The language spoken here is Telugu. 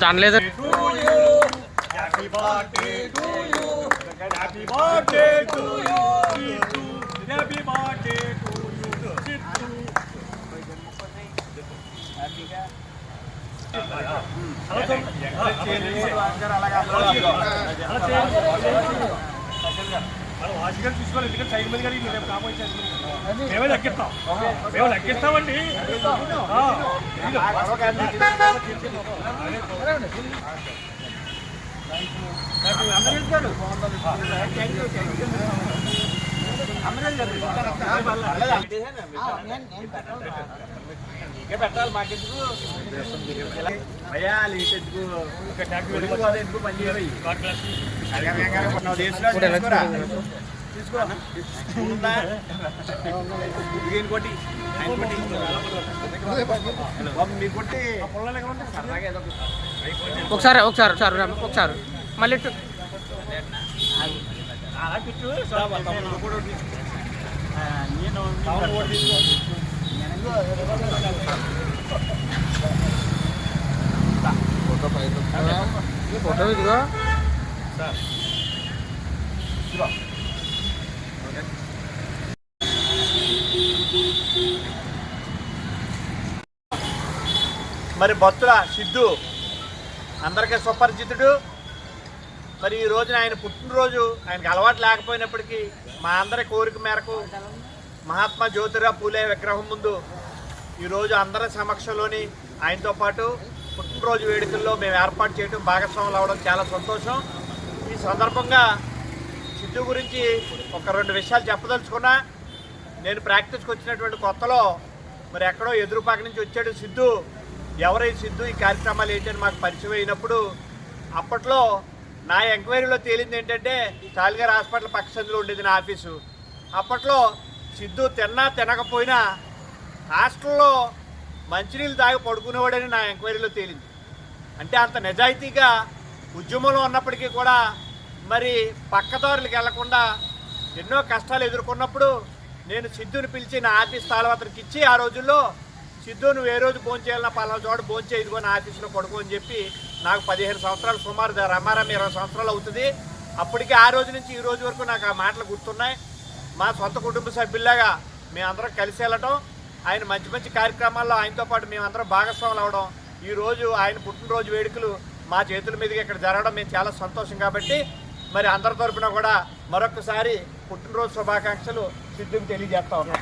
దాని లేదా వాసిగా తీసుకోవాలి. ఎందుకంటే సైడ్ మీద కానీ మేము కాపాడు మేమే లెక్కిస్తాం, మేము లెక్కిస్తామండి. పెట్టాలి మాకెందుకు ఎందుకు పని చేయాలి. ఒకసారి ఒకసారి ఒకసారి ఒకసారి మళ్ళీ ఫోటో ఇదిగో మరి బొత్తుల సిద్ధు అందరికీ సుపరిచితుడు. మరి ఈ రోజున ఆయన పుట్టినరోజు ఆయనకు అలవాటు లేకపోయినప్పటికీ మా అందరి కోరిక మేరకు మహాత్మా జ్యోతిరావు పూలే విగ్రహం ముందు ఈరోజు అందరి సమక్షంలోని ఆయనతో పాటు పుట్టినరోజు వేడుకల్లో మేము ఏర్పాటు చేయడం, భాగస్వాములు అవ్వడం చాలా సంతోషం. ఈ సందర్భంగా సిద్ధు గురించి ఒక 2 విషయాలు చెప్పదలుచుకున్నా. నేను ప్రాక్టీస్కి వచ్చినటువంటి కొత్తలో మరి ఎక్కడో ఎదురుపాక నుంచి వచ్చాడు సిద్ధు. ఎవరై సిద్ధు, ఈ కార్యక్రమాలు ఏంటని మాకు పరిచయం అయినప్పుడు అప్పట్లో నా ఎంక్వైరీలో తేలింది ఏంటంటే చాలిగారి హాస్పిటల్ పక్క సందులో ఉండేది నా ఆఫీసు. అప్పట్లో సిద్ధు తిన్నా తినకపోయినా హాస్టల్లో మంచినీళ్ళు తాగి పడుకునేవాడని నా ఎంక్వైరీలో తేలింది. అంటే అంత నిజాయితీగా ఉద్యమంలో ఉన్నప్పటికీ కూడా మరి పక్కదారులకు వెళ్లకుండా ఎన్నో కష్టాలు ఎదుర్కొన్నప్పుడు నేను సిద్ధుని పిలిచి నా ఆఫీస్ తాళవతనికి ఇచ్చి ఆ రోజుల్లో సిద్ధు నువ్వు ఏ రోజు భోజనం చేయాలన్నా పలానా చోట భోజనం చేయదుకో నా ఆఫీస్లో పడుకో అని చెప్పి నాకు 15 సంవత్సరాలు సుమారు రమారం 20 సంవత్సరాలు అవుతుంది. అప్పటికి ఆ రోజు నుంచి ఈ రోజు వరకు నాకు ఆ మాటలు గుర్తున్నాయి. మా సొంత కుటుంబ సభ్యుల్లాగా మేమందరం కలిసి వెళ్ళటం, ఆయన మంచి మంచి కార్యక్రమాల్లో ఆయనతో పాటు మేమందరం భాగస్వాములు అవడం, ఈరోజు ఆయన పుట్టినరోజు వేడుకలు మా చేతుల మీదుగా ఇక్కడ జరగడం మేము చాలా సంతోషం. కాబట్టి మరి అందరి తరపున కూడా మరొకసారి పుట్టినరోజు శుభాకాంక్షలు సిద్ధుకి తెలియజేస్తా ఉన్నాం.